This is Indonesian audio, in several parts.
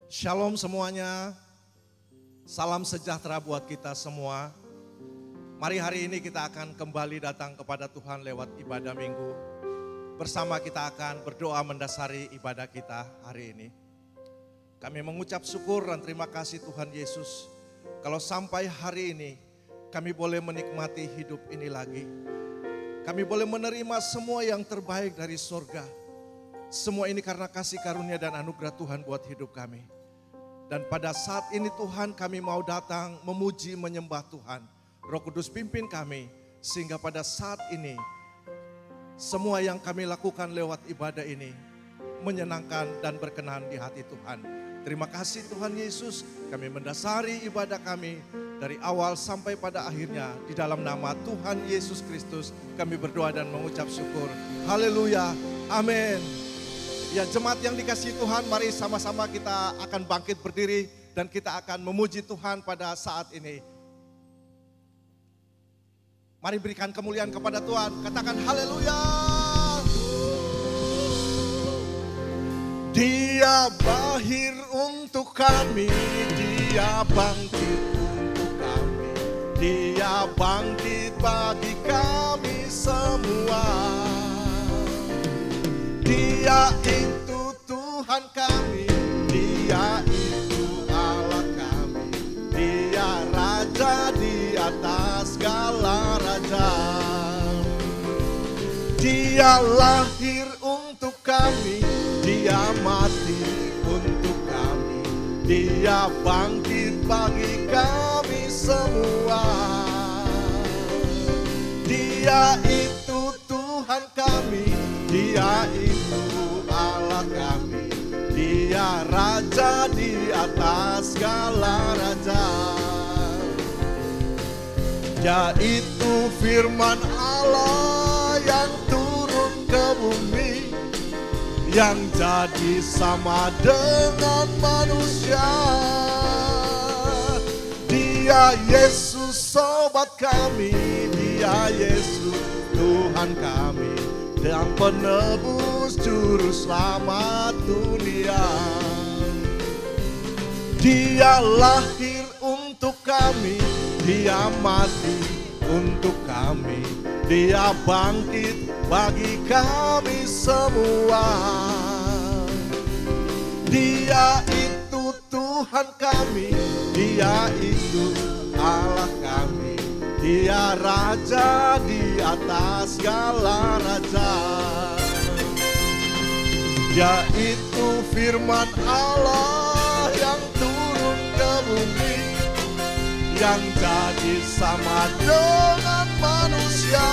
Shalom semuanya, salam sejahtera buat kita semua. Mari hari ini kita akan kembali datang kepada Tuhan lewat ibadah minggu. Bersama kita akan berdoa mendasari ibadah kita hari ini. Kami mengucap syukur dan terima kasih Tuhan Yesus. Kalau sampai hari ini kami boleh menikmati hidup ini lagi. Kami boleh menerima semua yang terbaik dari surga. Semua ini karena kasih karunia dan anugerah Tuhan buat hidup kami. Dan pada saat ini Tuhan kami mau datang memuji menyembah Tuhan. Roh Kudus pimpin kami sehingga pada saat ini semua yang kami lakukan lewat ibadah ini menyenangkan dan berkenan di hati Tuhan. Terima kasih Tuhan Yesus, kami mendasari ibadah kami dari awal sampai pada akhirnya di dalam nama Tuhan Yesus Kristus kami berdoa dan mengucap syukur. Haleluya, amin. Ya jemaat yang dikasihi Tuhan, mari sama-sama kita akan bangkit berdiri dan kita akan memuji Tuhan pada saat ini. Mari berikan kemuliaan kepada Tuhan, katakan haleluya. Dia lahir untuk kami, Dia bangkit untuk kami, Dia bangkit bagi kami semua. Dia itu Tuhan kami, Dia itu Allah kami, Dia Raja di atas segala raja. Dia lahir untuk kami, Dia mati untuk kami, Dia bangkit bagi kami semua. Dia itu Tuhan kami, Dia itu Allah kami, Dia Raja di atas segala raja. Dia itu firman Allah yang turun ke bumi, yang jadi sama dengan manusia. Dia Yesus sobat kami, Dia Yesus Tuhan kami, dan penebus juru selamat dunia. Dia lahir untuk kami, Dia mati untuk kami, Dia bangkit bagi kami semua. Dia itu Tuhan kami, Dia itu Allah kami, Dia Raja di atas segala raja. Dia itu firman Allah yang turun ke bumi, yang jadi sama dengan manusia.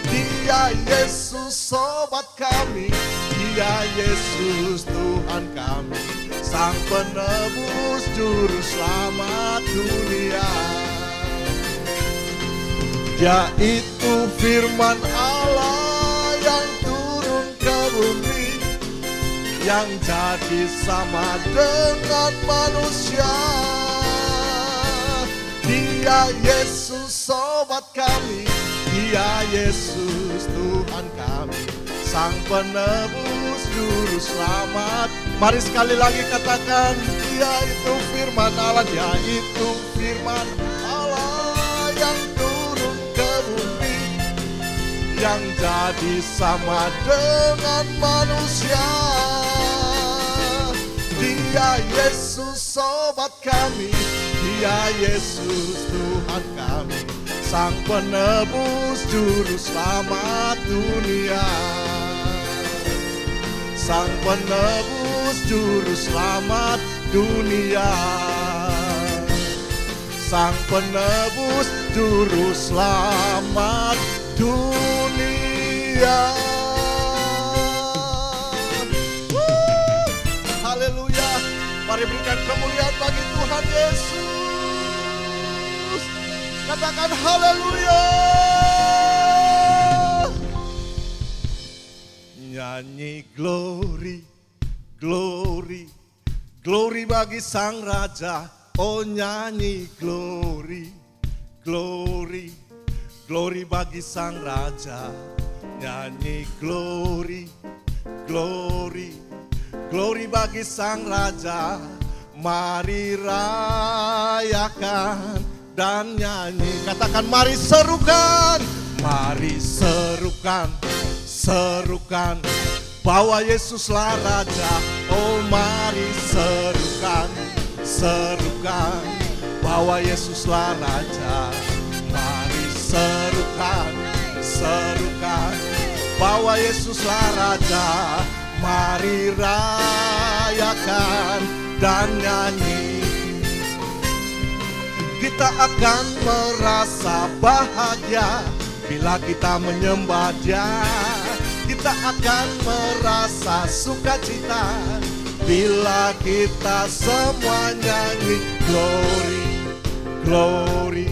Dia Yesus sobat kami, Dia Yesus Tuhan kami, Sang penebus juru selamat dunia. Dia itu firman Allah yang turun ke bumi, yang jadi sama dengan manusia. Dia Yesus sobat kami, Dia Yesus Tuhan kami, Sang penebus juru selamat. Mari sekali lagi katakan, Dia itu firman Allah, Dia itu firman Allah yang turun ke bumi, yang jadi sama dengan manusia. Dia Yesus sobat kami, Dia Yesus Tuhan kami, Sang penebus juru selamat dunia. Sang penebus juru selamat dunia, Sang penebus juru selamat dunia. Haleluya, mari berikan kemuliaan bagi Tuhan Yesus. Katakan haleluya. Nyanyi glory, glory, glory bagi Sang Raja. Oh nyanyi glory, glory, glory bagi Sang Raja. Nyanyi glory, glory, Glory bagi Sang Raja. Mari rayakan dan nyanyi. Katakan mari serukan. Mari serukan, serukan, bahwa Yesuslah Raja. Oh mari serukan, serukan, bahwa Yesuslah Raja. Mari serukan, serukan, bahwa Yesuslah Raja. Mari rayakan dan nyanyi. Kita akan merasa bahagia bila kita menyembah Dia. Kita akan merasa sukacita bila kita semua nyanyi. Glory, glory,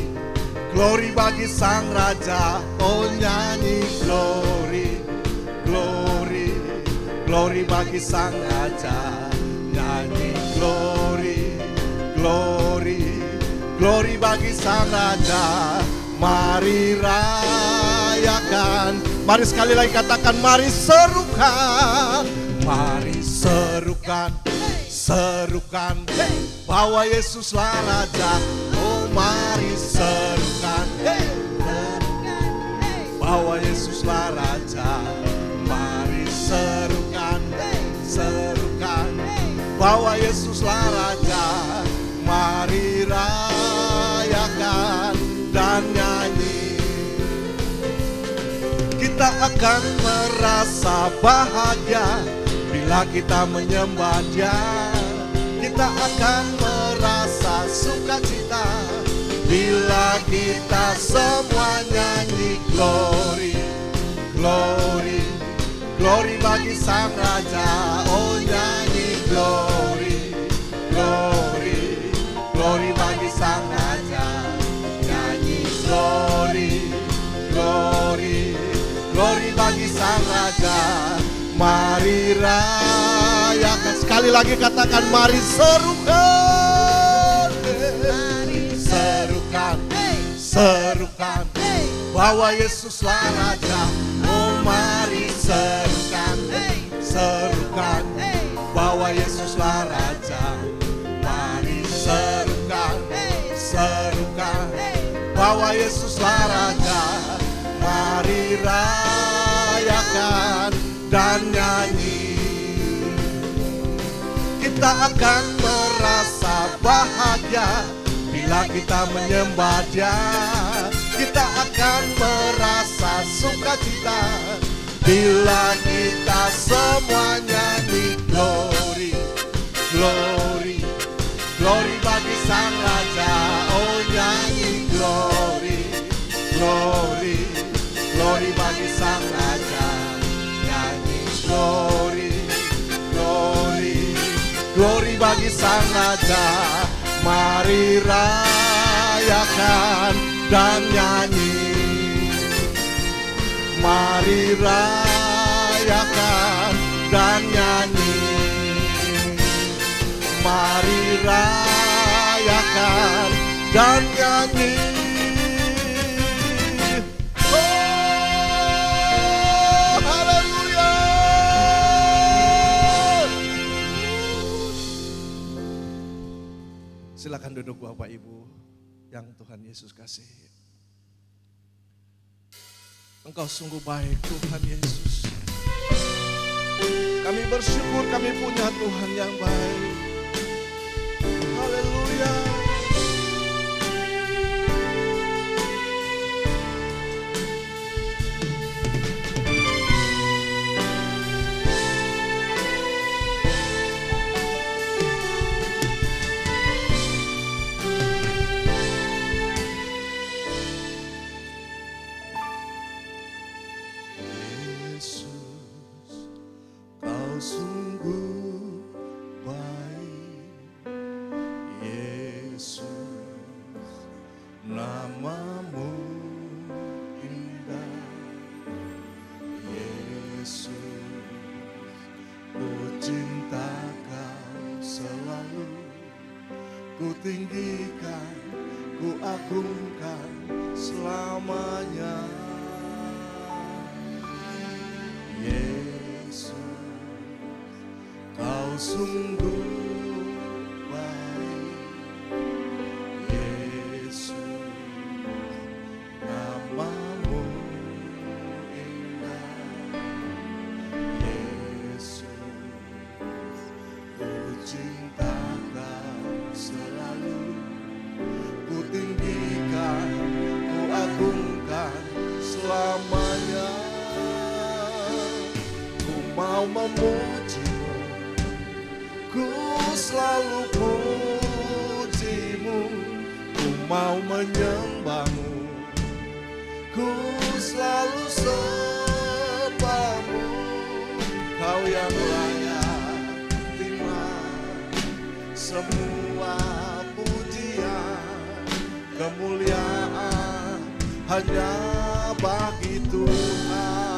glory bagi Sang Raja. Oh nyanyi glory, glory, glory bagi Sang Raja. Nyanyi glory, glory, glory bagi Sang Raja. Mari rayakan. Mari sekali lagi katakan mari serukan. Mari serukan, serukan, bahwa Yesuslah Raja. Oh mari serukan, bahwa Yesuslah Raja. Mari serukan, serukan, bahwa Yesuslah Raja. Mari rayakan dan nyanyi. Kita akan merasa bahagia bila kita menyembah Dia. Kita akan merasa sukacita bila kita semua nyanyi. Glory, glory, glory bagi Sang Raja. Oh nyanyi glory, glory, glory bagi Sang Raja. Nyanyi glory, glory, glory bagi Sang Raja. Mari rayakan. Sekali lagi katakan mari serukan. Mari serukan, serukan, bahwa Yesuslah Raja. Oh mari serukan, serukan, bahwa Yesuslah Raja. Mari serukan, serukan, bahwa Yesuslah Raja. Mari rayakan dan nyanyi. Kita akan merasa bahagia bila kita menyembah Dia. Kita akan merasa sukacita bila kita semua nyanyi. Glory, glory, glory bagi Sang Raja. Oh nyanyi glory, glory, glory bagi Sang Raja. Nyanyi glory, glory, glory bagi Sang Raja. Mari rayakan dan nyanyi. Mari rayakan dan nyanyi. Mari rayakan dan nyanyi. Silakan duduk Bapak Ibu yang Tuhan Yesus kasihi. Engkau sungguh baik Tuhan Yesus. Kami bersyukur kami punya Tuhan yang baik. Haleluya. Tinggikan, ku agungkan selamanya. Yesus, Kau sungguh baik, Yesus, namamu indah, Yesus, ku cinta Kau selalu, ku tinggikan, ku agungkan selamanya. Ku mau memuji-Mu, ku selalu puji-Mu, ku mau menyembah-Mu, ku selalu sembah-Mu. Kau yang layak terima semua pujian, kemuliaan hanya bagi Tuhan.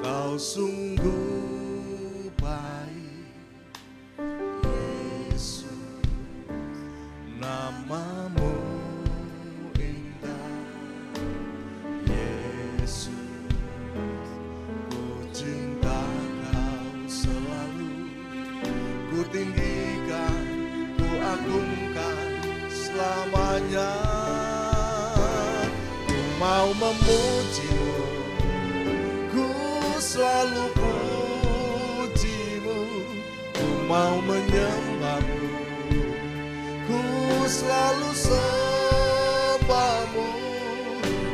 Kau sungguh baik, Yesus, namamu indah, Yesus, ku cinta Kau selalu, ku tinggikan, ku agungkan selamanya. Ku mau memuji-Mu, selalu puji-Mu, ku mau menyembah-Mu, ku selalu sembah-Mu.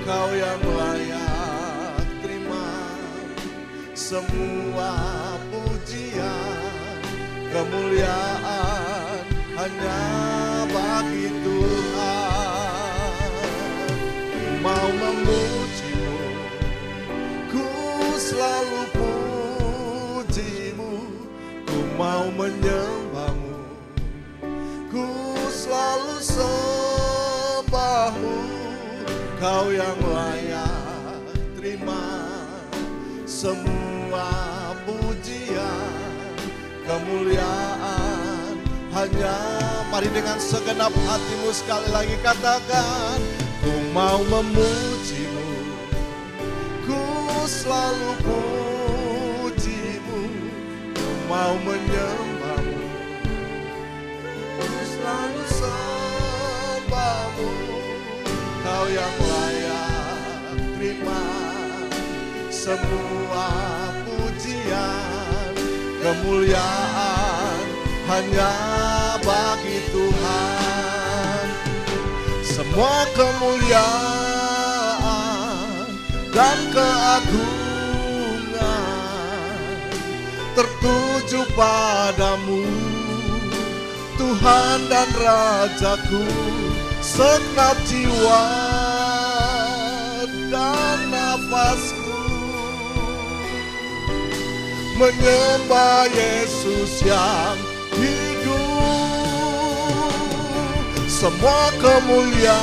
Kau yang layak terima semua pujian, kemuliaan hanya bagi Tuhan. Ku mau memuji-Mu, selalu puji-Mu, ku mau menyembah-Mu, ku selalu sembah-Mu. Kau yang layak terima semua pujian, kemuliaan hanya. Mari dengan segenap hatimu sekali lagi katakan, ku mau memuji-Mu, ku selalu puji-Mu, ku mau menyembah-Mu, ku selalu sembah-Mu. Kau yang layak terima semua pujian, kemuliaan hanya bagi Tuhan. Semua kemuliaan dan keagungan tertuju padamu, Tuhan dan Rajaku. Segenap jiwa dan nafasku menyembah Yesus yang hidup. Semua kemuliaan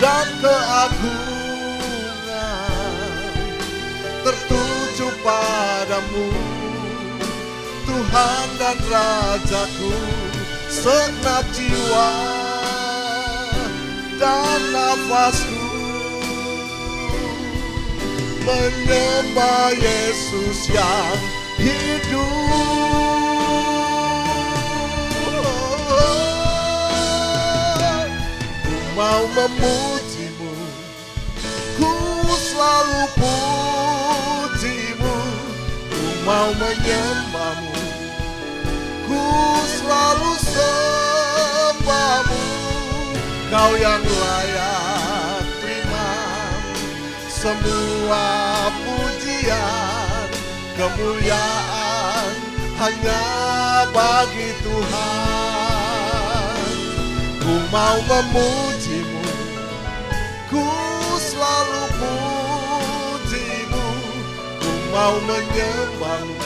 dan keagungan tertuju padamu, Tuhan dan Rajaku. Segenap jiwa dan nafasku menyembah Yesus yang hidup. Ku mau memuji-Mu, ku selalu puji-Mu, ku mau menyembah-Mu, ku selalu sembah-Mu. Kau yang layak terima semua pujian, kemuliaan hanya bagi Tuhan. Ku mau memuji-Mu, ku selalu puji-Mu, ku mau menyembah-Mu,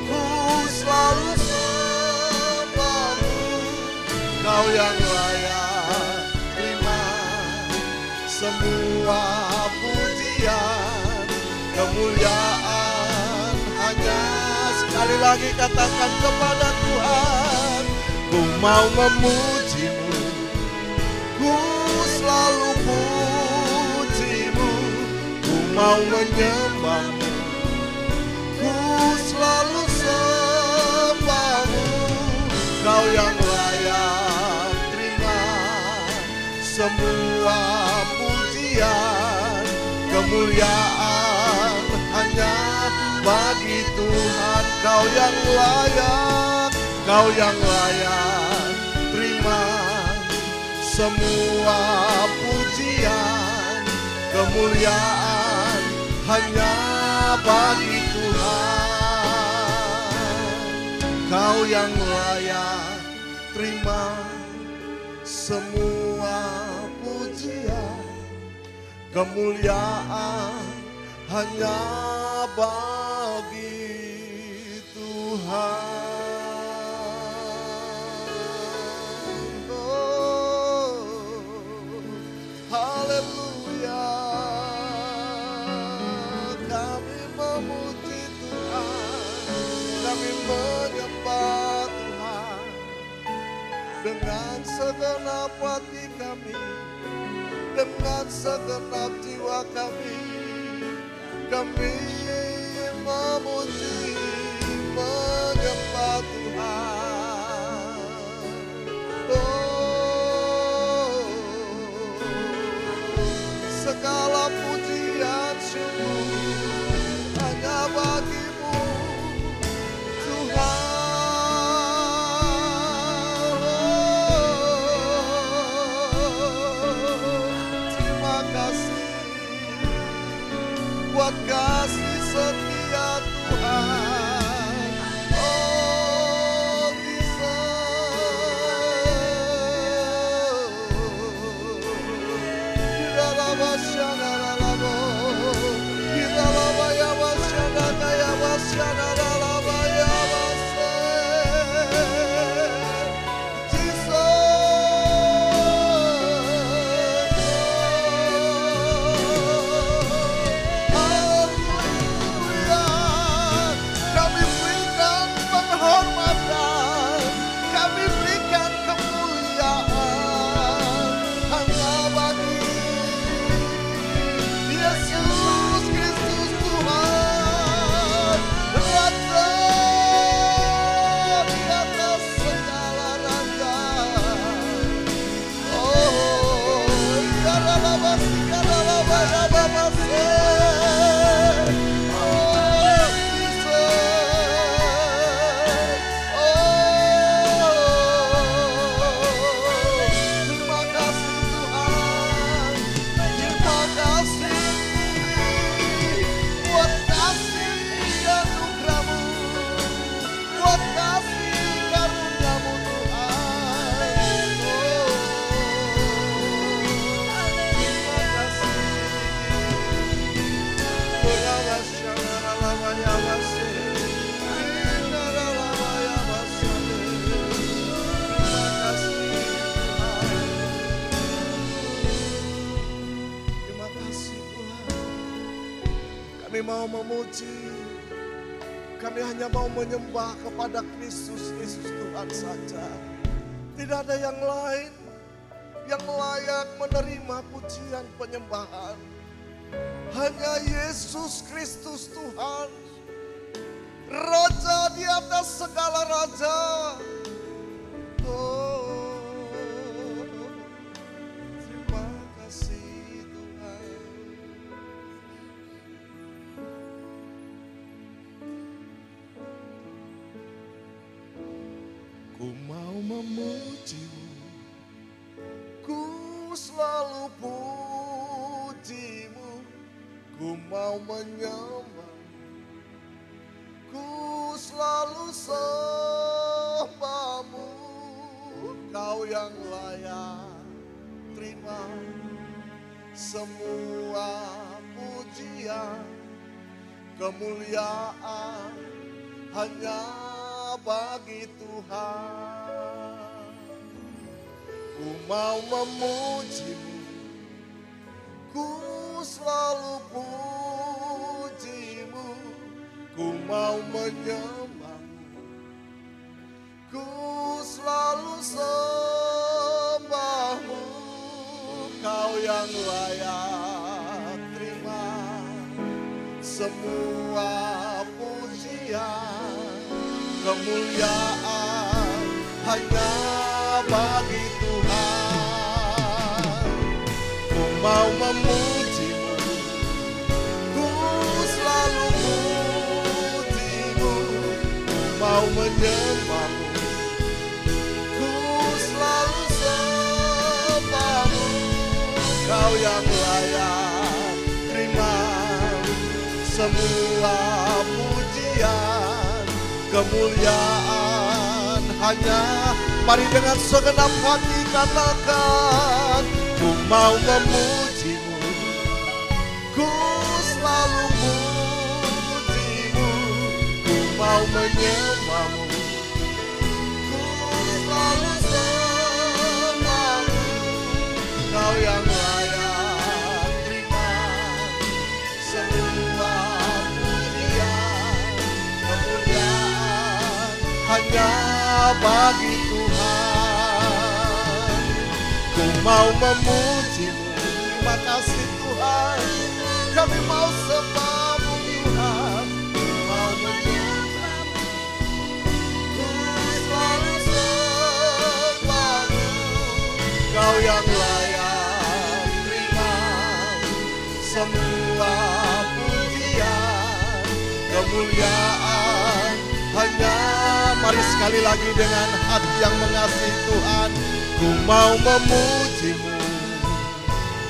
ku selalu sembah-Mu. Kau yang layak terima semua pujian, kemuliaan hanya Sekali lagi katakan kepada Tuhan, ku mau memuji-Mu, ku selalu puji-Mu, ku mau menyembah-Mu, ku selalu sembah-Mu. Kau yang layak terima semua pujian, kemuliaan hanya bagi Tuhan. Kau yang layak terima semua pujian, kemuliaan hanya bagi Tuhan. Kau yang layak terima semua pujian, kemuliaan hanya bagi Tuhan. Oh, haleluya. Kami memuji Tuhan, kami menyembah Tuhan dengan segenap hati kami, dengan segenap jiwa kami. Kami memuji, menyembah Tuhan. Oh, segala pujian syukur hanya bagi-Mu, Tuhan. Terima kasih buat kasih setia Tuhan. Oh, bisa kita lama syana lama, kita lama ya masyana kaya masyana lama ya masya. Kami mau memuji, kami hanya mau menyembah kepada Kristus Tuhan saja. Tidak ada yang lain yang layak menerima pujian penyembahan. Hanya Yesus Kristus Tuhan, Raja di atas segala raja. Oh, terima kasih Tuhan. Ku mau memuji-Mu, ku selalu puji-Mu, ku mau menyembah, ku selalu sembah-Mu. Kau yang layak terima semua pujian, kemuliaan hanya bagi Tuhan. Ku mau memuji-Mu, ku selalu puji-Mu, ku mau menyembah, ku selalu sembahmu, Kau yang layak terima semua pujian, kemuliaan hanya bagi Tuhan. Ku mau memujimu, ku selalu pujimu, ku mau menyembahmu, ku selalu sembahmu, Kau yang layak terima semua pujian, kemuliaan hanya. Mari dengan segenap hati katakan, ku mau memujimu, ku selalu pujimu, ku mau menyembahmu, ku selalu sembahmu, Kau yang layak terima semua pujian, kemuliaan hanya bagi Tuhan. Ku mau memujimu, terima kasih Tuhan, kami mau sembahmu Tuhan, ku mau menyembahmu, ku selalu sembahmu, Kau yang layak terima semua pujian, kemuliaan hanya. Mari sekali lagi dengan hati yang mengasihi Tuhan. Ku mau memujimu,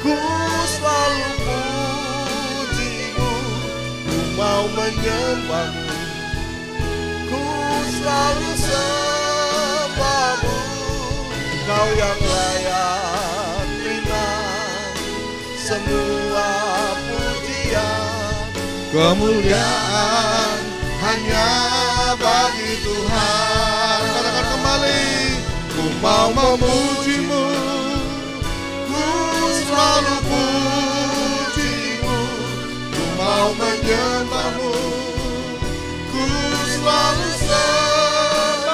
ku selalu pujimu, ku mau menyembahmu, ku selalu sembahmu, Kau yang layak terima semua pujian, kemuliaan hanya bagi Tuhan. Katakan kembali, ku mau memujimu, ku selalu pujimu, ku mau menyembahmu, ku selalu sembahmu,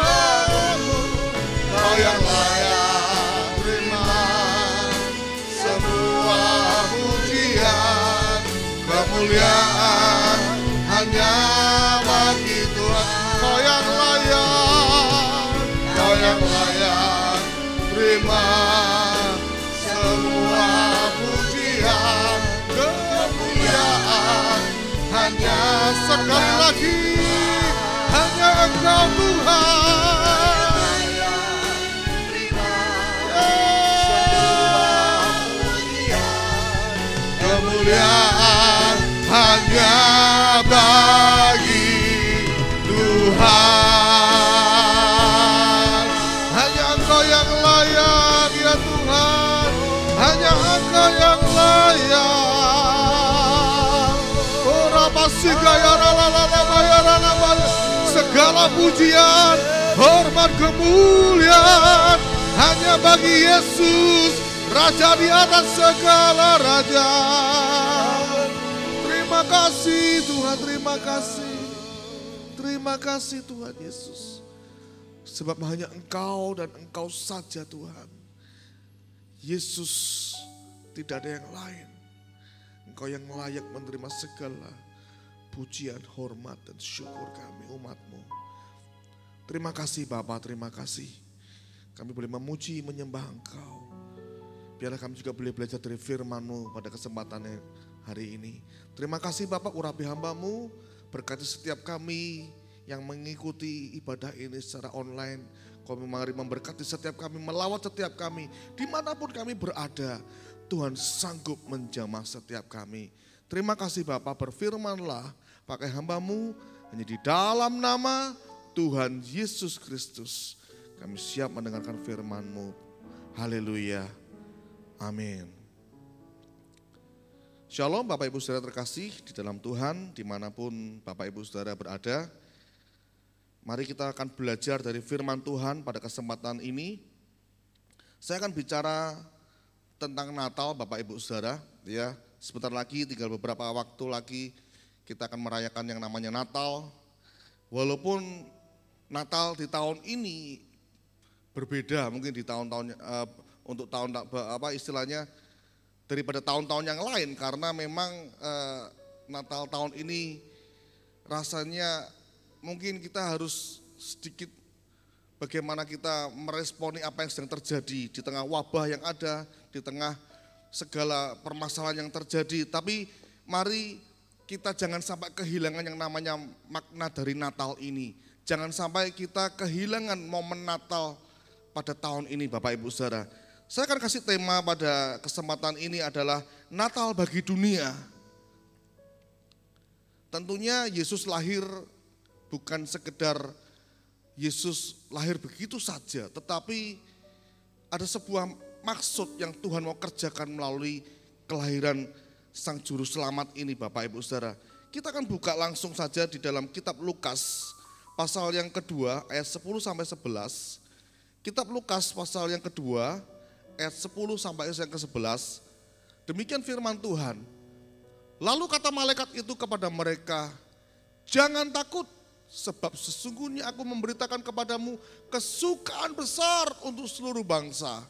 Kau yang layak terima semua pujian, kemuliaan hanya bagi Tuhan. Kau yang layak, Kau yang layak terima semua pujian, kemuliaan hanya sekali lagi hanya Engkau Tuhan. Kemuliaan hanya bagi Tuhan. Hanya Engkau yang layak ya Tuhan, hanya Engkau yang layak. Segala pujian, hormat, kemuliaan hanya bagi Yesus, Raja di atas segala raja. Terima kasih Tuhan, terima kasih. Terima kasih Tuhan Yesus. Sebab hanya Engkau dan Engkau saja Tuhan. Yesus, tidak ada yang lain. Engkau yang layak menerima segala pujian, hormat dan syukur kami umat-Mu. Terima kasih Bapa, terima kasih. Kami boleh memuji, menyembah Engkau. Biarlah kami juga boleh belajar dari firman-Mu pada kesempatan hari ini. Terima kasih Bapak, urapi hamba-Mu, berkati setiap kami yang mengikuti ibadah ini secara online. Kami mari memberkati setiap kami, melawat setiap kami, dimanapun kami berada. Tuhan sanggup menjamah setiap kami. Terima kasih Bapak, berfirmanlah pakai hamba-Mu, hanya di dalam nama Tuhan Yesus Kristus. Kami siap mendengarkan firman-Mu. Haleluya. Amin. Shalom Bapak Ibu Saudara terkasih di dalam Tuhan, dimanapun Bapak Ibu Saudara berada. Mari kita akan belajar dari firman Tuhan pada kesempatan ini. Saya akan bicara tentang Natal Bapak Ibu Saudara. Ya, sebentar lagi, tinggal beberapa waktu lagi kita akan merayakan yang namanya Natal. Walaupun Natal di tahun ini berbeda mungkin di tahun-tahun untuk tahun istilahnya daripada tahun-tahun yang lain, karena memang Natal tahun ini rasanya mungkin kita harus sedikit bagaimana kita meresponi apa yang sedang terjadi di tengah wabah yang ada, di tengah segala permasalahan yang terjadi. Tapi mari kita jangan sampai kehilangan yang namanya makna dari Natal ini. Jangan sampai kita kehilangan momen Natal pada tahun ini, Bapak Ibu Saudara. Saya akan kasih tema pada kesempatan ini adalah Natal bagi dunia. Tentunya Yesus lahir bukan sekedar Yesus lahir begitu saja, tetapi ada sebuah maksud yang Tuhan mau kerjakan melalui kelahiran Sang Juru Selamat ini, Bapak Ibu Saudara. Kita akan buka langsung saja di dalam kitab Lukas pasal yang kedua ayat 10 sampai 11. Kitab Lukas pasal yang kedua ayat 10 sampai yang ke-11. Demikian firman Tuhan. Lalu kata malaikat itu kepada mereka, jangan takut, sebab sesungguhnya aku memberitakan kepadamu kesukaan besar untuk seluruh bangsa.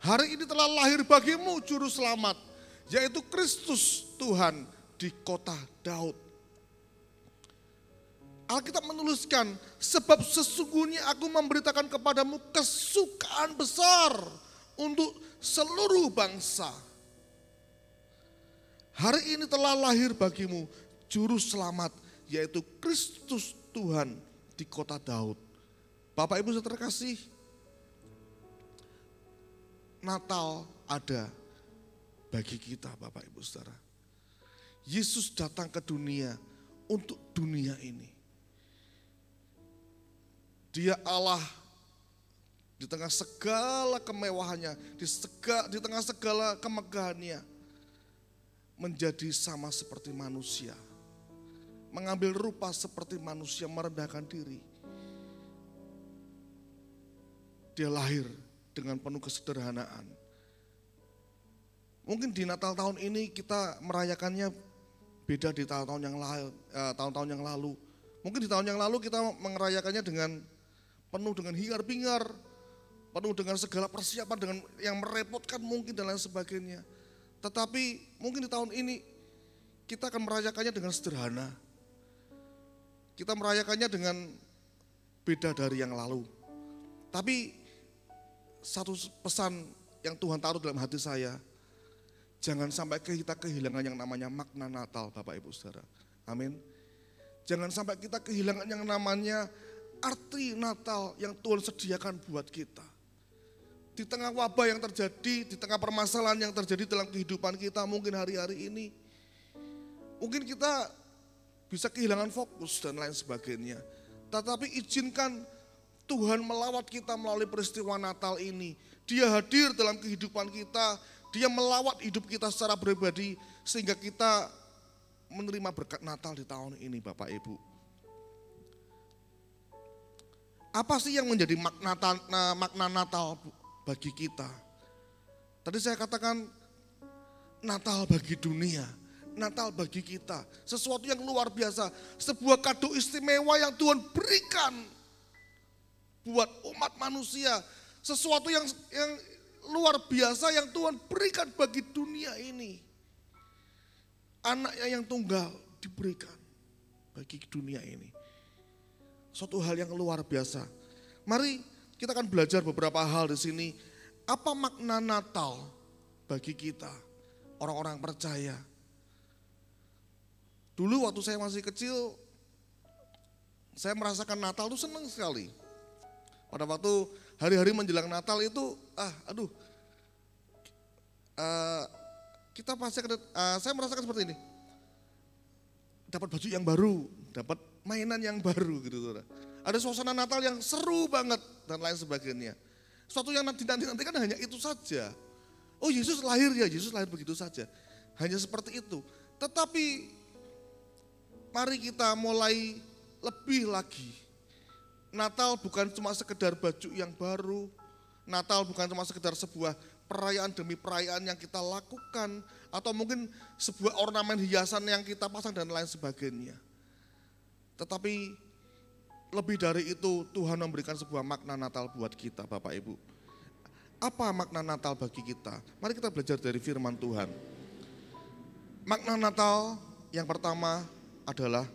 Hari ini telah lahir bagimu juru selamat, yaitu Kristus Tuhan di kota Daud. Alkitab menuliskan, sebab sesungguhnya aku memberitakan kepadamu kesukaan besar untuk seluruh bangsa. Hari ini telah lahir bagimu juru selamat, yaitu Kristus Tuhan di kota Daud. Bapak Ibu saudara terkasih, Natal ada bagi kita, Bapak Ibu saudara. Yesus datang ke dunia untuk dunia ini. Dia Allah di tengah segala kemewahannya, di tengah segala kemegahannya, menjadi sama seperti manusia. Mengambil rupa seperti manusia, merendahkan diri. Dia lahir dengan penuh kesederhanaan. Mungkin di Natal tahun ini kita merayakannya beda di tahun-tahun yang lalu. Mungkin di tahun yang lalu kita merayakannya dengan penuh dengan hingar-bingar, penuh dengan segala persiapan dengan yang merepotkan mungkin dan lain sebagainya. Tetapi mungkin di tahun ini kita akan merayakannya dengan sederhana. Kita merayakannya dengan beda dari yang lalu. Tapi satu pesan yang Tuhan taruh dalam hati saya, jangan sampai kita kehilangan yang namanya makna Natal, Bapak Ibu Saudara. Amin. Jangan sampai kita kehilangan yang namanya arti Natal yang Tuhan sediakan buat kita. Di tengah wabah yang terjadi, di tengah permasalahan yang terjadi dalam kehidupan kita mungkin hari-hari ini, mungkin kita bisa kehilangan fokus dan lain sebagainya. Tetapi izinkan Tuhan melawat kita melalui peristiwa Natal ini. Dia hadir dalam kehidupan kita, Dia melawat hidup kita secara pribadi sehingga kita menerima berkat Natal di tahun ini, Bapak Ibu. Apa sih yang menjadi makna Natal bagi kita? Tadi saya katakan Natal bagi dunia, Natal bagi kita. Sesuatu yang luar biasa, sebuah kado istimewa yang Tuhan berikan buat umat manusia. Sesuatu yang luar biasa yang Tuhan berikan bagi dunia ini. Anaknya yang tunggal diberikan bagi dunia ini. Suatu hal yang luar biasa. Mari kita akan belajar beberapa hal di sini. Apa makna Natal bagi kita, orang-orang percaya? Dulu waktu saya masih kecil, saya merasakan Natal itu senang sekali. Pada waktu hari-hari menjelang Natal itu, kita pasti saya merasakan seperti ini. Dapat baju yang baru, dapat mainan yang baru gitu. Ada suasana Natal yang seru banget dan lain sebagainya. Suatu yang nanti-nantikan hanya itu saja. Oh Yesus lahir ya, Yesus lahir begitu saja. Hanya seperti itu. Tetapi mari kita mulai lebih lagi. Natal bukan cuma sekedar baju yang baru. Natal bukan cuma sekedar sebuah perayaan demi perayaan yang kita lakukan. Atau mungkin sebuah ornamen hiasan yang kita pasang dan lain sebagainya. Tetapi lebih dari itu, Tuhan memberikan sebuah makna Natal buat kita, Bapak Ibu. Apa makna Natal bagi kita? Mari kita belajar dari firman Tuhan. Makna Natal yang pertama adalah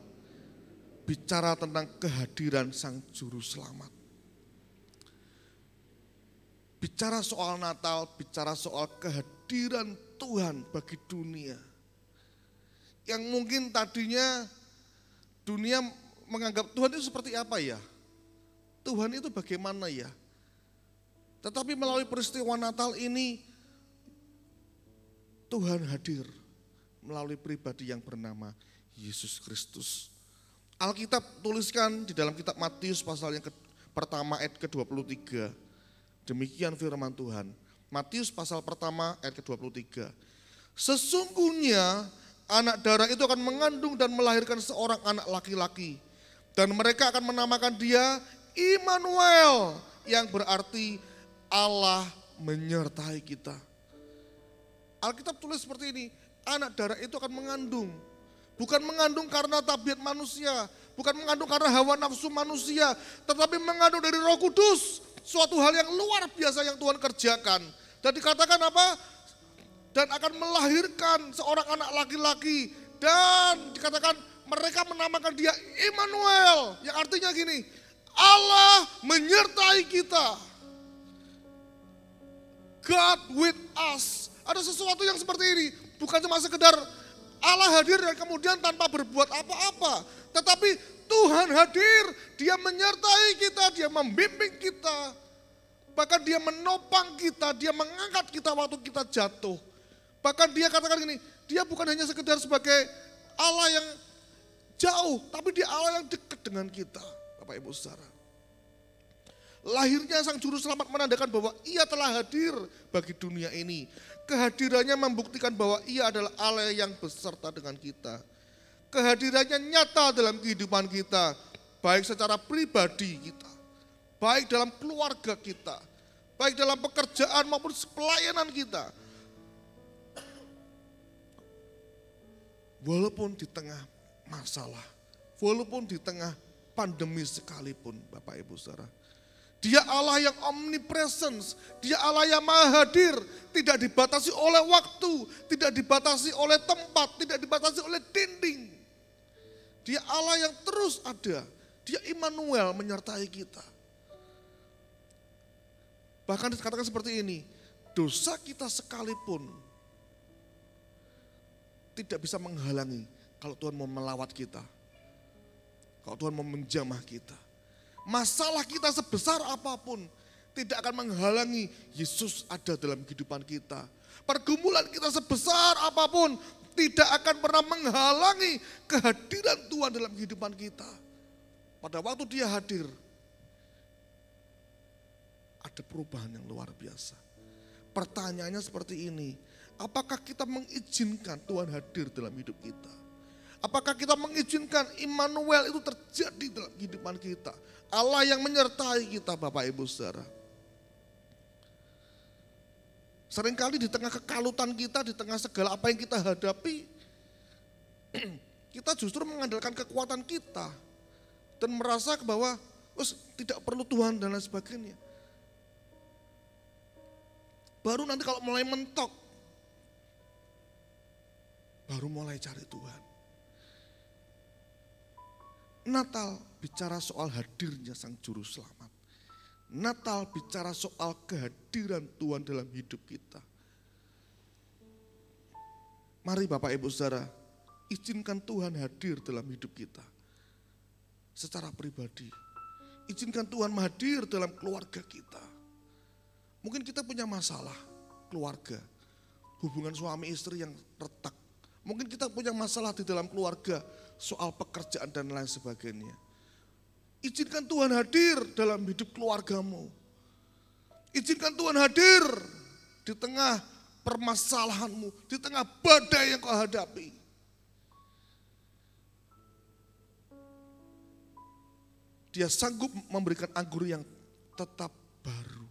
bicara tentang kehadiran Sang Juru Selamat. Bicara soal Natal, bicara soal kehadiran Tuhan bagi dunia. Yang mungkin tadinya dunia menganggap Tuhan itu seperti apa ya? Tuhan itu bagaimana ya? Tetapi melalui peristiwa Natal ini, Tuhan hadir melalui pribadi yang bernama Yesus Kristus. Alkitab tuliskan di dalam kitab Matius pasal yang pertama ayat ke-23. Demikian firman Tuhan. Matius pasal pertama ayat ke-23. Sesungguhnya anak darah itu akan mengandung dan melahirkan seorang anak laki-laki. Dan mereka akan menamakan dia Immanuel, yang berarti Allah menyertai kita. Alkitab tulis seperti ini, anak darah itu akan mengandung. Bukan mengandung karena tabiat manusia, bukan mengandung karena hawa nafsu manusia, tetapi mengandung dari Roh Kudus. Suatu hal yang luar biasa yang Tuhan kerjakan. Dan dikatakan apa? Dan akan melahirkan seorang anak laki-laki. Dan dikatakan mereka menamakan dia Immanuel. Yang artinya gini, Allah menyertai kita. God with us. Ada sesuatu yang seperti ini. Bukan cuma sekedar Allah hadir dan kemudian tanpa berbuat apa-apa. Tetapi Tuhan hadir, dia menyertai kita, dia membimbing kita. Bahkan dia menopang kita, dia mengangkat kita waktu kita jatuh. Bahkan dia katakan gini, dia bukan hanya sekedar sebagai Allah yang jauh, tapi dia Allah yang dekat dengan kita. Bapak Ibu Saudara. Lahirnya Sang Juru Selamat menandakan bahwa ia telah hadir bagi dunia ini. Kehadirannya membuktikan bahwa ia adalah Allah yang beserta dengan kita. Kehadirannya nyata dalam kehidupan kita, baik secara pribadi kita, baik dalam keluarga kita, baik dalam pekerjaan maupun pelayanan kita. Walaupun di tengah masalah, walaupun di tengah pandemi sekalipun, Bapak Ibu Saudara, dia Allah yang omnipresence, dia Allah yang maha hadir, tidak dibatasi oleh waktu, tidak dibatasi oleh tempat, tidak dibatasi oleh dinding. Dia Allah yang terus ada, dia Immanuel menyertai kita. Bahkan dikatakan seperti ini, dosa kita sekalipun tidak bisa menghalangi kalau Tuhan mau melawat kita, kalau Tuhan mau menjamah kita. Masalah kita sebesar apapun tidak akan menghalangi Yesus ada dalam kehidupan kita. Pergumulan kita sebesar apapun tidak akan pernah menghalangi kehadiran Tuhan dalam kehidupan kita. Pada waktu dia hadir, ada perubahan yang luar biasa. Pertanyaannya seperti ini, apakah kita mengizinkan Tuhan hadir dalam hidup kita? Apakah kita mengizinkan Immanuel itu terjadi dalam kehidupan kita? Allah yang menyertai kita, Bapak Ibu Saudara. Seringkali di tengah kekalutan kita, di tengah segala apa yang kita hadapi, kita justru mengandalkan kekuatan kita dan merasa bahwa tidak perlu Tuhan dan lain sebagainya. Baru nanti kalau mulai mentok, baru mulai cari Tuhan. Natal bicara soal hadirnya Sang Juru Selamat. Natal bicara soal kehadiran Tuhan dalam hidup kita. Mari Bapak Ibu Saudara, izinkan Tuhan hadir dalam hidup kita. Secara pribadi, izinkan Tuhan hadir dalam keluarga kita. Mungkin kita punya masalah keluarga, hubungan suami istri yang retak. Mungkin kita punya masalah di dalam keluarga, soal pekerjaan dan lain sebagainya. Izinkan Tuhan hadir dalam hidup keluargamu. Izinkan Tuhan hadir di tengah permasalahanmu, di tengah badai yang kau hadapi. Dia sanggup memberikan anggur yang tetap baru.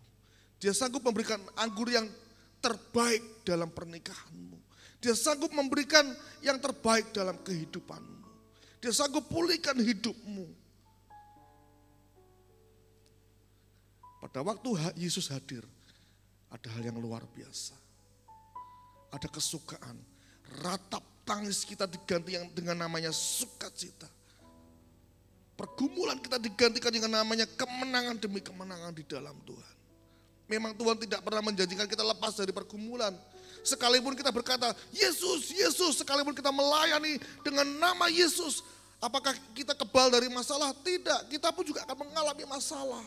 Dia sanggup memberikan anggur yang terbaik dalam pernikahanmu. Dia sanggup memberikan yang terbaik dalam kehidupanmu. Dia sanggup pulihkan hidupmu. Pada waktu Yesus hadir, ada hal yang luar biasa. Ada kesukaan, ratap tangis kita diganti dengan namanya sukacita. Pergumulan kita digantikan dengan namanya kemenangan demi kemenangan di dalam Tuhan. Memang Tuhan tidak pernah menjanjikan kita lepas dari pergumulan. Sekalipun kita berkata, Yesus, Yesus, sekalipun kita melayani dengan nama Yesus, apakah kita kebal dari masalah? Tidak, kita pun juga akan mengalami masalah.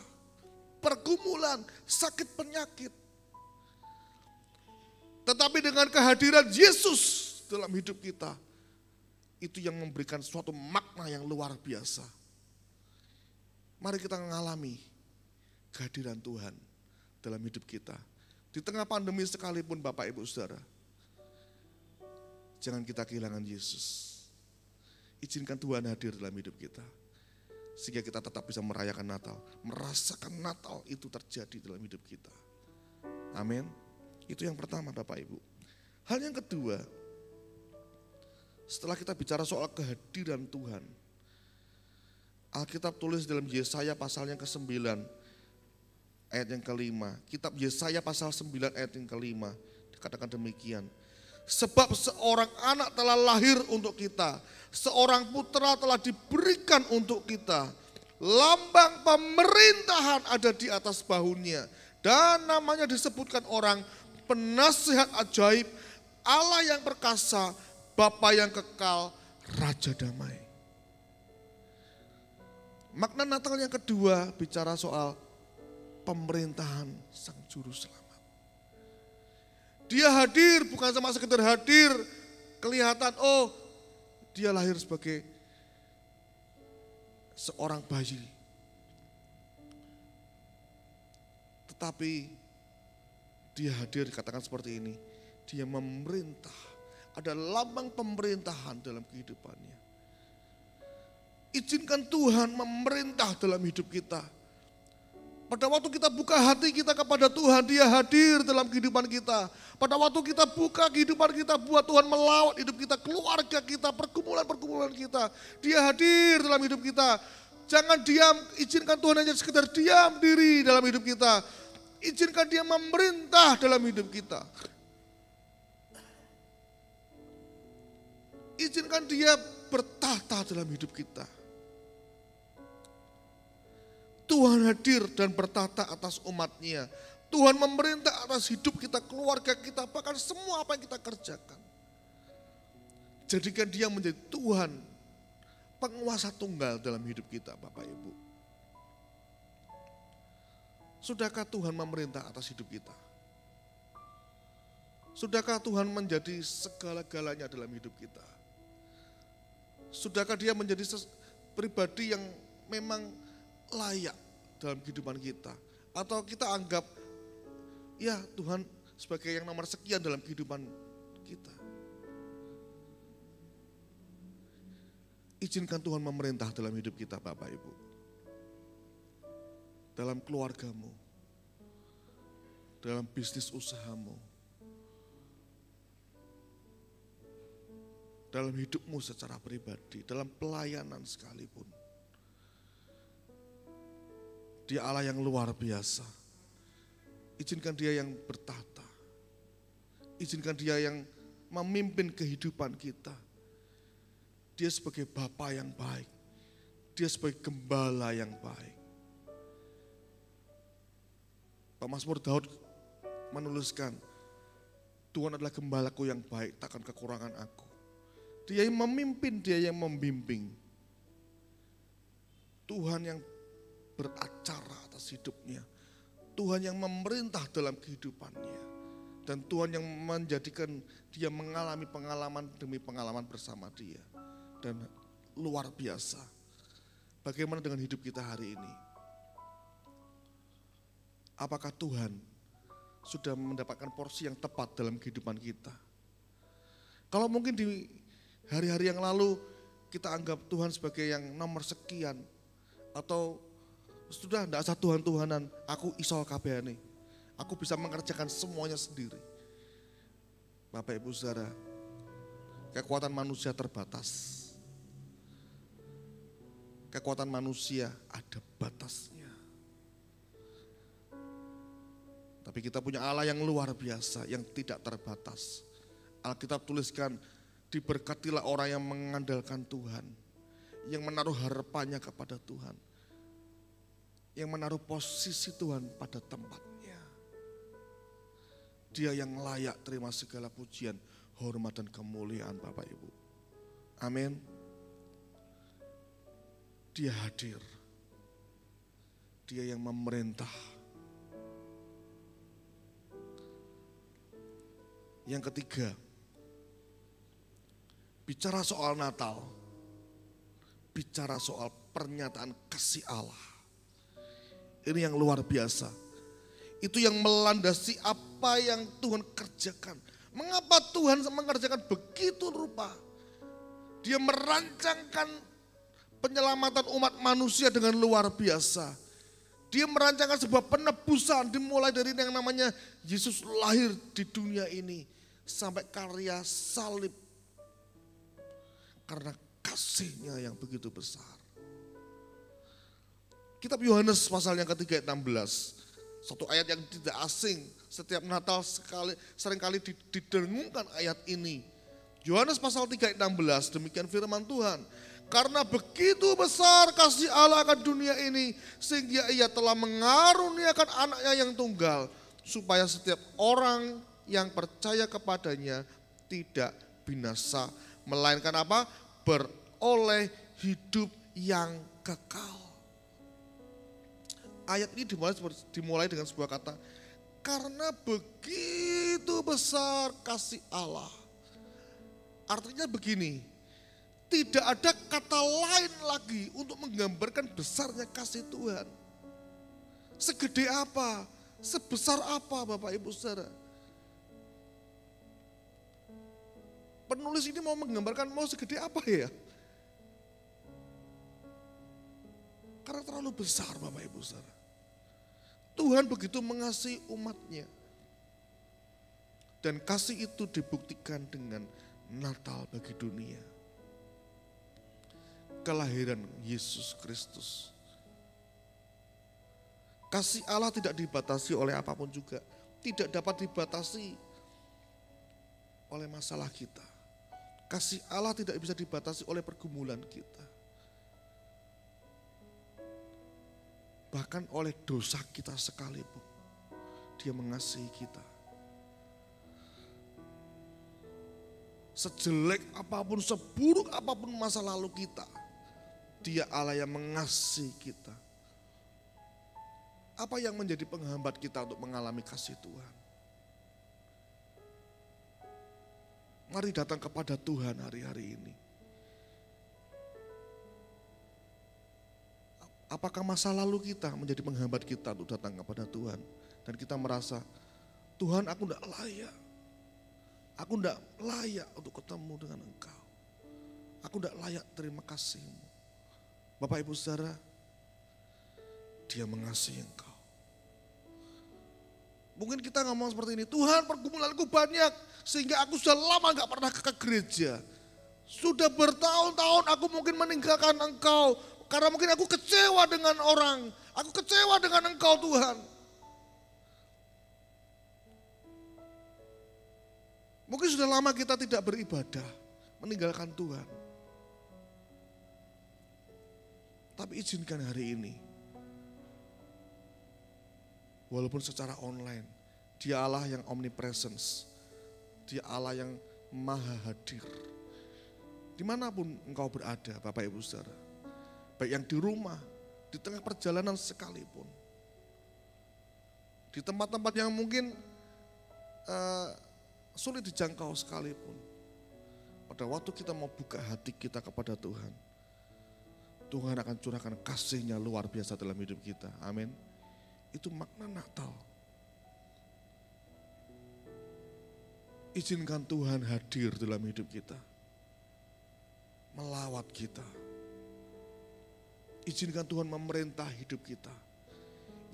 Pergumulan, sakit penyakit. Tetapi dengan kehadiran Yesus dalam hidup kita, itu yang memberikan suatu makna yang luar biasa. Mari kita mengalami kehadiran Tuhan dalam hidup kita. Di tengah pandemi sekalipun Bapak Ibu Saudara, jangan kita kehilangan Yesus. Izinkan Tuhan hadir dalam hidup kita. Sehingga kita tetap bisa merayakan Natal. Merasakan Natal itu terjadi dalam hidup kita. Amin. Itu yang pertama Bapak Ibu. Hal yang kedua, setelah kita bicara soal kehadiran Tuhan, Alkitab tulis dalam Yesaya pasalnya ke-9 ayat yang ke-5. Kitab Yesaya pasal 9 ayat yang ke-5 dikatakan demikian. Sebab seorang anak telah lahir untuk kita, seorang putra telah diberikan untuk kita. Lambang pemerintahan ada di atas bahunya. Dan namanya disebutkan orang penasihat ajaib, Allah yang perkasa, Bapa yang kekal, Raja damai. Makna Natal yang kedua bicara soal pemerintahan Sang Juru Selamat. Dia hadir bukan sama sekedar hadir, kelihatan oh dia lahir sebagai seorang bayi. Tetapi dia hadir dikatakan seperti ini, dia memerintah, ada lambang pemerintahan dalam kehidupannya. Izinkan Tuhan memerintah dalam hidup kita. Pada waktu kita buka hati kita kepada Tuhan, dia hadir dalam kehidupan kita. Pada waktu kita buka kehidupan kita, buat Tuhan melawat hidup kita, keluarga kita, pergumulan-pergumulan kita. Dia hadir dalam hidup kita. Jangan diam, izinkan Tuhan hanya sekedar diam diri dalam hidup kita. Izinkan dia memerintah dalam hidup kita. Izinkan dia bertahta dalam hidup kita. Tuhan hadir dan bertahta atas umatnya. Tuhan memerintah atas hidup kita, keluarga kita, bahkan semua apa yang kita kerjakan. Jadikan dia menjadi Tuhan, penguasa tunggal dalam hidup kita Bapak Ibu. Sudahkah Tuhan memerintah atas hidup kita? Sudahkah Tuhan menjadi segala-galanya dalam hidup kita? Sudahkah dia menjadi pribadi yang memang layak dalam kehidupan kita? Atau kita anggap ya Tuhan sebagai yang nomor sekian dalam kehidupan kita? Izinkan Tuhan memerintah dalam hidup kita Bapak Ibu. Dalam keluargamu, dalam bisnis usahamu, dalam hidupmu secara pribadi, dalam pelayanan sekalipun. Dia Allah yang luar biasa. Izinkan dia yang bertahta. Izinkan dia yang memimpin kehidupan kita. Dia sebagai Bapa yang baik. Dia sebagai gembala yang baik. Pemazmur Daud menuliskan, Tuhan adalah gembalaku yang baik, takkan kekurangan aku. Dia yang memimpin, dia yang membimbing. Tuhan yang beracara atas hidupnya. Tuhan yang memerintah dalam kehidupannya. Dan Tuhan yang menjadikan dia mengalami pengalaman demi pengalaman bersama dia. Dan luar biasa. Bagaimana dengan hidup kita hari ini? Apakah Tuhan sudah mendapatkan porsi yang tepat dalam kehidupan kita? Kalau mungkin di hari-hari yang lalu kita anggap Tuhan sebagai yang nomor sekian. Atau sudah tidak usah Tuhan-Tuhanan, aku isol kabehane. Aku bisa mengerjakan semuanya sendiri. Bapak Ibu Saudara, kekuatan manusia terbatas. Kekuatan manusia ada batasnya. Tapi kita punya Allah yang luar biasa, yang tidak terbatas. Alkitab tuliskan, diberkatilah orang yang mengandalkan Tuhan, yang menaruh harapannya kepada Tuhan, yang menaruh posisi Tuhan pada tempatnya. Dia yang layak terima segala pujian, hormat dan kemuliaan Bapak Ibu. Amin. Dia hadir. Dia yang memerintah. Yang ketiga, bicara soal Natal, bicara soal pernyataan kasih Allah. Ini yang luar biasa. Itu yang melandasi apa yang Tuhan kerjakan. Mengapa Tuhan mengerjakan begitu rupa? Dia merancangkan penyelamatan umat manusia dengan luar biasa. Dia merancangkan sebuah penebusan dimulai dari yang namanya Yesus lahir di dunia ini sampai karya salib. Karena kasihnya yang begitu besar. Kitab Yohanes pasal yang ketiga ayat 16. Satu ayat yang tidak asing, setiap Natal seringkali didengungkan ayat ini. Yohanes pasal 3 ayat 16, demikian firman Tuhan. Karena begitu besar kasih Allah akan dunia ini, sehingga ia telah mengaruniakan anaknya yang tunggal, supaya setiap orang yang percaya kepadanya tidak binasa, melainkan apa? Beroleh hidup yang kekal. Ayat ini dimulai dengan sebuah kata, karena begitu besar kasih Allah. Artinya begini, tidak ada kata lain lagi untuk menggambarkan besarnya kasih Tuhan. Segede apa, sebesar apa Bapak Ibu Saudara. Penulis ini mau menggambarkan mau segede apa ya? Karena terlalu besar Bapak Ibu Saudara. Tuhan begitu mengasihi umatnya. Dan kasih itu dibuktikan dengan Natal bagi dunia. Kelahiran Yesus Kristus. Kasih Allah tidak dibatasi oleh apapun juga. Tidak dapat dibatasi oleh masalah kita. Kasih Allah tidak bisa dibatasi oleh pergumulan kita. Bahkan oleh dosa kita sekalipun. Dia mengasihi kita. Sejelek apapun, seburuk apapun masa lalu kita. Dia Allah yang mengasihi kita. Apa yang menjadi penghambat kita untuk mengalami kasih Tuhan? Mari datang kepada Tuhan hari-hari ini. Apakah masa lalu kita menjadi penghambat kita untuk datang kepada Tuhan? Dan kita merasa, Tuhan aku tidak layak. Aku tidak layak untuk ketemu dengan Engkau. Aku tidak layak terima kasih-Mu. Bapak Ibu Saudara, Dia mengasihi engkau. Mungkin kita ngomong seperti ini, Tuhan pergumulanku banyak sehingga aku sudah lama gak pernah ke gereja. Sudah bertahun-tahun aku mungkin meninggalkan engkau. Karena mungkin aku kecewa dengan orang. Aku kecewa dengan engkau Tuhan. Mungkin sudah lama kita tidak beribadah. Meninggalkan Tuhan. Tapi izinkan hari ini. Walaupun secara online. Dia Allah yang omnipresence. Dia Allah yang maha hadir. Dimanapun engkau berada Bapak Ibu Saudara. Baik yang di rumah, di tengah perjalanan sekalipun. Di tempat-tempat yang mungkin sulit dijangkau sekalipun. Pada waktu kita mau buka hati kita kepada Tuhan. Tuhan akan curahkan kasih-Nya luar biasa dalam hidup kita. Amin. Itu makna Natal. Izinkan Tuhan hadir dalam hidup kita. Melawat kita. Izinkan Tuhan memerintah hidup kita.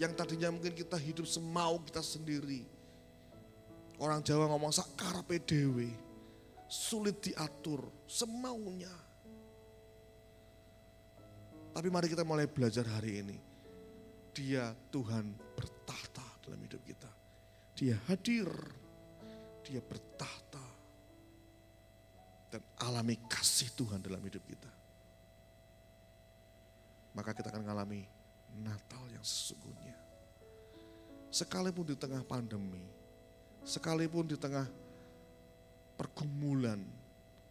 Yang tadinya mungkin kita hidup semau kita sendiri. Orang Jawa ngomong sakarape dhewe. Sulit diatur, semaunya. Tapi mari kita mulai belajar hari ini. Dia Tuhan bertahta dalam hidup kita. Dia hadir, dia bertahta, dan alami kasih Tuhan dalam hidup kita. Maka kita akan mengalami Natal yang sesungguhnya. Sekalipun di tengah pandemi, sekalipun di tengah pergumulan,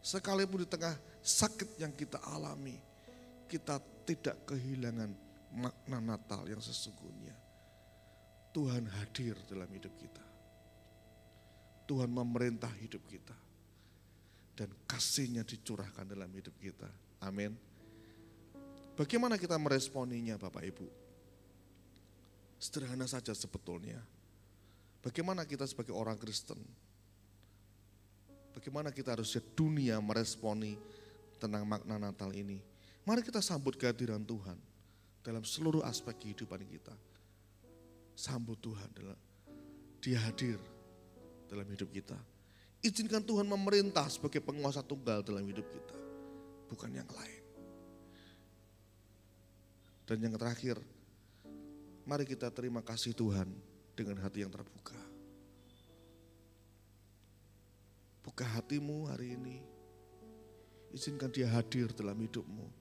sekalipun di tengah sakit yang kita alami, kita tidak kehilangan makna Natal yang sesungguhnya. Tuhan hadir dalam hidup kita. Tuhan memerintah hidup kita. Dan kasih-Nya dicurahkan dalam hidup kita. Amin. Bagaimana kita meresponinya Bapak Ibu? Sederhana saja sebetulnya. Bagaimana kita sebagai orang Kristen? Bagaimana kita harusnya dunia meresponi tentang makna Natal ini? Mari kita sambut kehadiran Tuhan dalam seluruh aspek kehidupan kita. Sambut Tuhan, dia hadir dalam hidup kita. Izinkan Tuhan memerintah sebagai penguasa tunggal dalam hidup kita, bukan yang lain. Dan yang terakhir, mari kita terima kasih Tuhan dengan hati yang terbuka. Buka hatimu hari ini, izinkan dia hadir dalam hidupmu,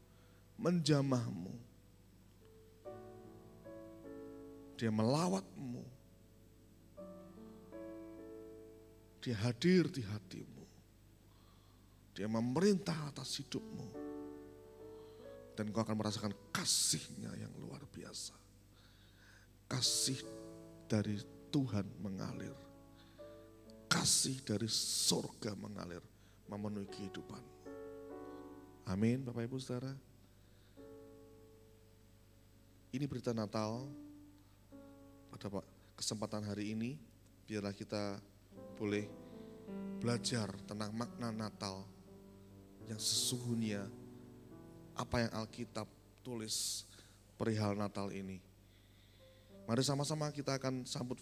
menjamahmu. Dia melawatmu. Dia hadir di hatimu. Dia memerintah atas hidupmu. Dan kau akan merasakan kasih-Nya yang luar biasa. Kasih dari Tuhan mengalir. Kasih dari surga mengalir, memenuhi kehidupanmu. Amin Bapak Ibu Saudara. Ini berita Natal. Pada kesempatan hari ini, biarlah kita boleh belajar tentang makna Natal yang sesungguhnya apa yang Alkitab tulis perihal Natal ini. Mari sama-sama kita akan sambut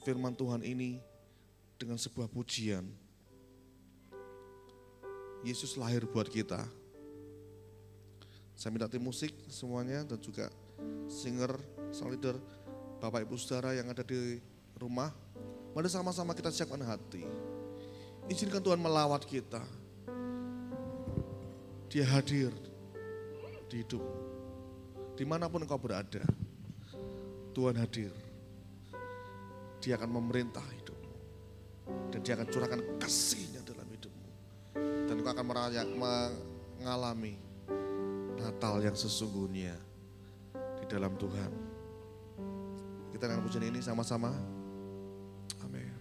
firman Tuhan ini dengan sebuah pujian. Yesus lahir buat kita. Saya minta tim musik semuanya dan juga singer, sound leader, Bapak Ibu Saudara yang ada di rumah, mari sama-sama kita siapkan hati. Izinkan Tuhan melawat kita. Dia hadir di hidup. Dimanapun engkau berada, Tuhan hadir. Dia akan memerintah hidupmu. Dan dia akan curahkan kasih-Nya dalam hidupmu. Dan engkau akan mengalami Natal yang sesungguhnya di dalam Tuhan. Kita akan pujian ini sama-sama. Amin.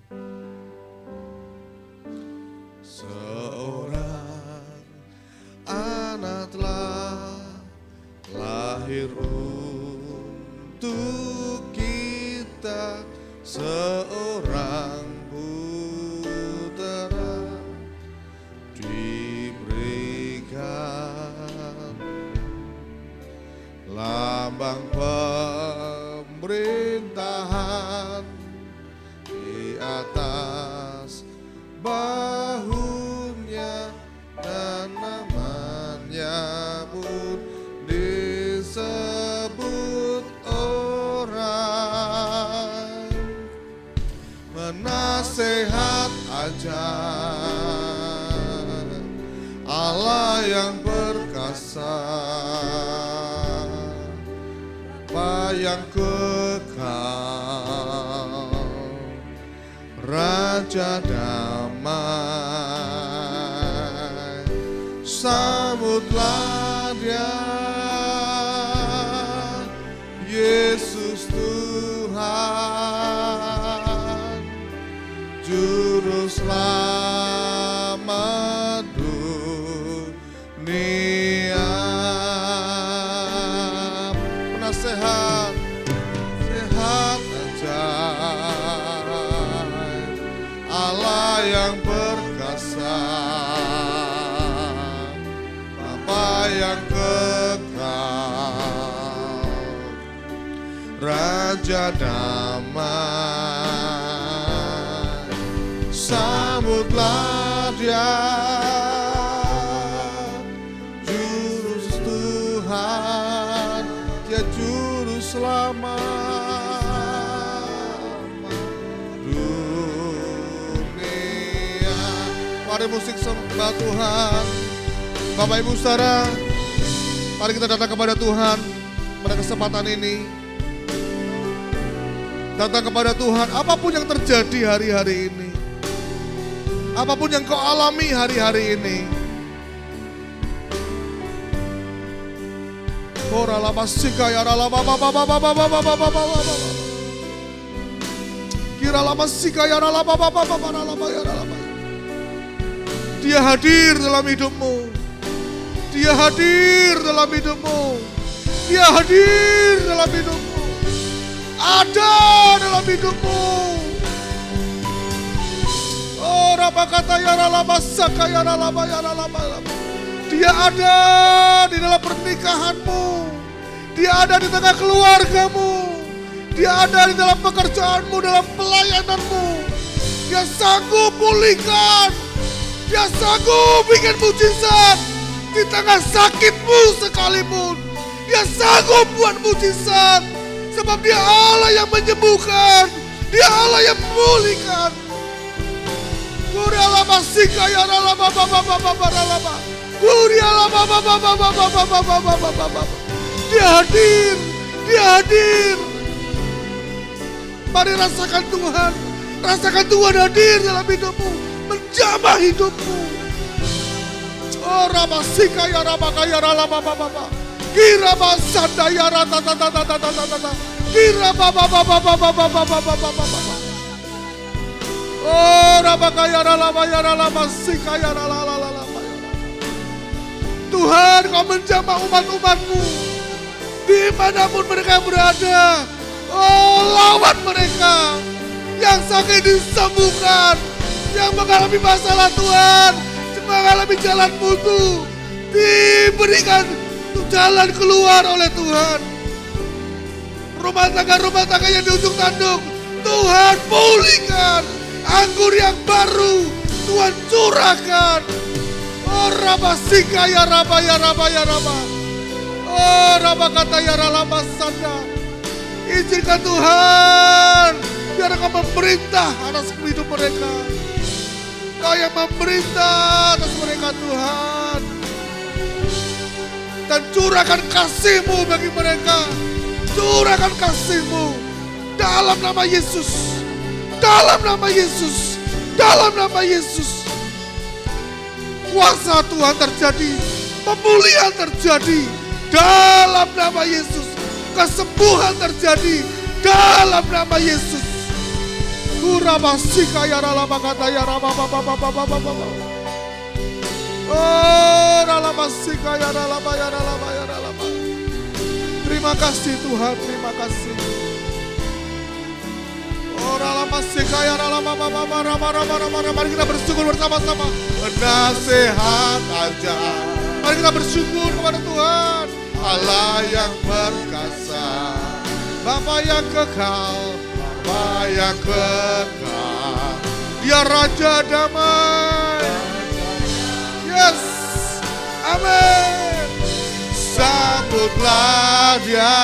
Seorang anak telah lahir untuk kita, seorang putera diberikan, lambang pemerintahan di atas bahunya, dan namanya pun disebut orang penasehat ajaib, Allah yang perkasa, Bapa yang kekal, Raja damai. Sambutlah Dia, Yesus Tuhan, Juru Selamat dunia. Penasehat, sehat ajaib, Allah yang perkasa, Bapa yang kekal, Raja damai. Sambutlah Dia, Juru Tuhan, Dia Juru Selamat Mari musik sembah Tuhan. Bapak Ibu Saudara, mari kita datang kepada Tuhan pada kesempatan ini. Datang kepada Tuhan, apapun yang terjadi hari-hari ini. Apapun yang kau alami hari-hari ini. Dia hadir dalam hidupmu. Dia hadir dalam hidupmu. Dia hadir dalam hidupmu. Ada dalam hidupmu. Oh, rabakata ya ralabasaka ya ralaba ya ralaba. Dia ada di dalam pernikahanmu. Dia ada di tengah keluargamu. Dia ada di dalam pekerjaanmu, dalam pelayananmu. Dia sanggup pulihkan. Dia sanggup bikin mujizat di tengah sakitmu sekalipun. Dia sanggup buat mujizat. Sebab dia Allah yang menyembuhkan. Dia Allah yang memulihkan. Dia hadir. Dia hadir. Mari rasakan Tuhan. Rasakan Tuhan hadir dalam hidupmu. Menjamah hidupmu. Oh rabasika ya rabaka ya ralaba baba. Kira basanda ya rata tata tata tata tata. Kira baba baba baba baba baba baba. Oh rabaka ya ralaba sika ya ralala. Tuhan, kau menjamah umat-umatmu dimanapun mereka berada. Oh, lawan mereka yang sakit disembuhkan, yang mengalami masalah Tuhan, mengalami jalan buntu, diberikan jalan keluar oleh Tuhan. Rumah tangga yang di ujung tanduk, Tuhan pulihkan. Anggur yang baru, Tuhan curahkan. Oh rabasika ya raba ya raba ya raba. Oh rabakata ya ralaba sanda. Izinkan Tuhan biar kau memerintah atas hidup mereka. Kau yang memerintah atas mereka Tuhan. Dan curahkan kasih-Mu bagi mereka. Curahkan kasih-Mu dalam nama Yesus. Dalam nama Yesus. Dalam nama Yesus. Kuasa Tuhan terjadi. Pemulihan terjadi. Dalam nama Yesus. Kesembuhan terjadi. Dalam nama Yesus. Kurabasika ya ralabakata ya rababababababababab. Oh ralabasika ya ralaba ya ralaba ya ralaba. Terima kasih Tuhan. Terima kasih. Oh ralabasika ya ralababababababab. Mari kita bersyukur bersama-sama. Penasehat aja. Mari kita bersyukur kepada Tuhan. Allah yang perkasa, Bapa yang kekal, Bapa yang kekal. Dia Raja damai. Yes. Amin. Sambutlah Dia,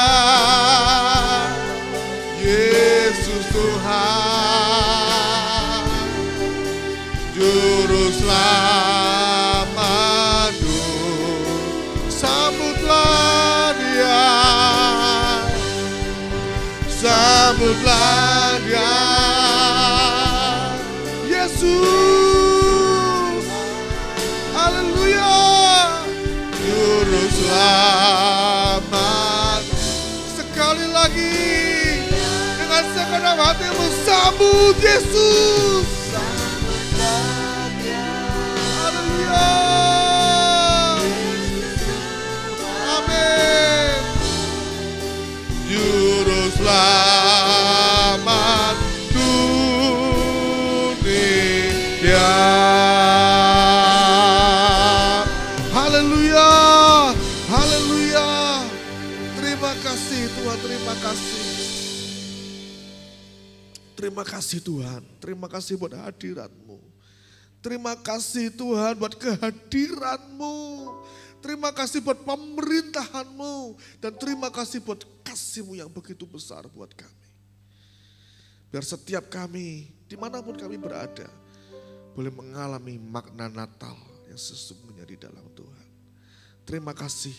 Yesus Tuhan, Juru Selamatku. Sambutlah Dia, sambutlah Dia, Yesus. Haleluya. Juru Selamat. Sekali lagi dengan segenap hatimu sambut Yesus. Haleluya. Amin. Juru Selamat dunia. Haleluya. Haleluya. Terima kasih Tuhan, terima kasih. Terima kasih Tuhan, terima kasih buat hadirat-Mu. Terima kasih Tuhan buat kehadiran-Mu. Terima kasih buat pemerintahan-Mu. Dan terima kasih buat kasih-Mu yang begitu besar buat kami. Biar setiap kami, dimanapun kami berada, boleh mengalami makna Natal yang sesungguhnya di dalam Tuhan. Terima kasih,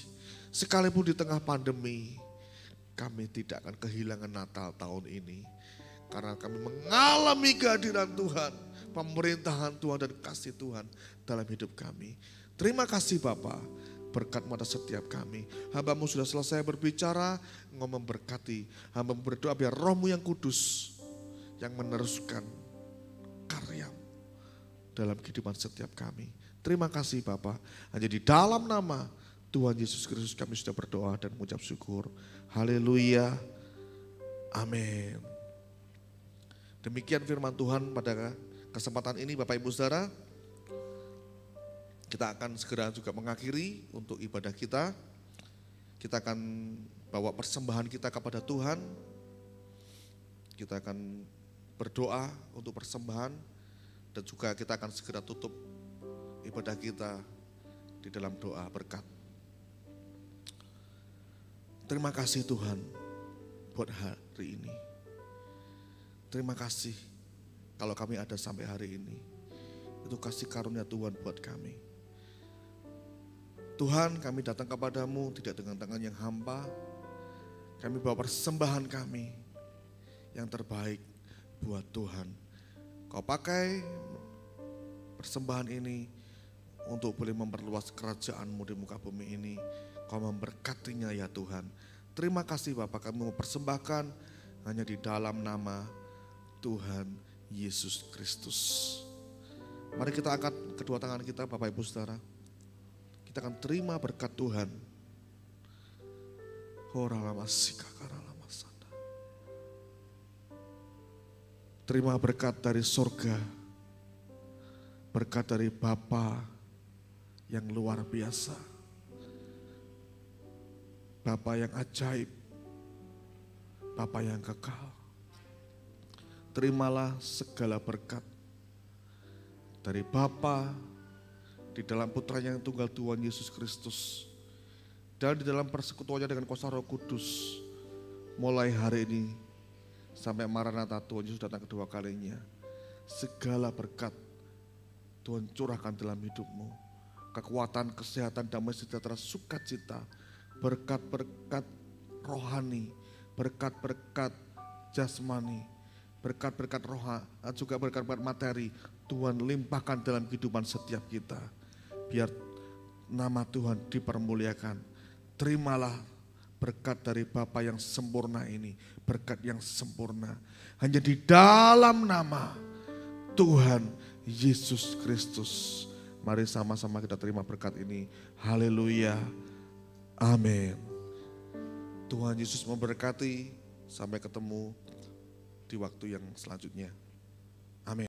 sekalipun di tengah pandemi, kami tidak akan kehilangan Natal tahun ini. Karena kami mengalami kehadiran Tuhan, pemerintahan Tuhan dan kasih Tuhan dalam hidup kami. Terima kasih Bapa, berkat pada setiap kami. Hamba-Mu sudah selesai berbicara, Engkau memberkati. Hamba berdoa biar Roh-Mu yang kudus yang meneruskan karya dalam kehidupan setiap kami. Terima kasih Bapa. Hanya di dalam nama Tuhan Yesus Kristus kami sudah berdoa dan mengucap syukur. Haleluya. Amin. Demikian firman Tuhan pada kesempatan ini Bapak Ibu Saudara. Kita akan segera juga mengakhiri untuk ibadah kita. Kita akan bawa persembahan kita kepada Tuhan. Kita akan berdoa untuk persembahan. Dan juga kita akan segera tutup ibadah kita di dalam doa berkat. Terima kasih Tuhan buat hari ini. Terima kasih kalau kami ada sampai hari ini. Itu kasih karunia Tuhan buat kami. Tuhan, kami datang kepadamu tidak dengan tangan yang hampa. Kami bawa persembahan kami yang terbaik buat Tuhan. Kau pakai persembahan ini untuk boleh memperluas kerajaan-Mu di muka bumi ini. Kau memberkatinya ya Tuhan. Terima kasih Bapak, kami mempersembahkan hanya di dalam nama Tuhan Yesus Kristus. Mari kita angkat kedua tangan kita Bapak Ibu Saudara. Kita akan terima berkat Tuhan. Terima berkat dari surga. Berkat dari Bapa yang luar biasa. Bapa yang ajaib. Bapa yang kekal. Terimalah segala berkat dari Bapa di dalam Putranya yang tunggal Tuhan Yesus Kristus. Dan di dalam persekutuannya dengan kuasa Roh Kudus. Mulai hari ini sampai Maranatha Tuhan Yesus datang kedua kalinya. Segala berkat Tuhan curahkan dalam hidupmu. Kekuatan, kesehatan, damai sejahtera, sukacita. Berkat-berkat rohani. Berkat-berkat jasmani. Berkat-berkat rohani, juga berkat-berkat materi. Tuhan limpahkan dalam kehidupan setiap kita. Biar nama Tuhan dipermuliakan. Terimalah berkat dari Bapa yang sempurna ini. Berkat yang sempurna. Hanya di dalam nama Tuhan Yesus Kristus. Mari sama-sama kita terima berkat ini. Haleluya. Amin. Tuhan Yesus memberkati. Sampai ketemu di waktu yang selanjutnya. Amin.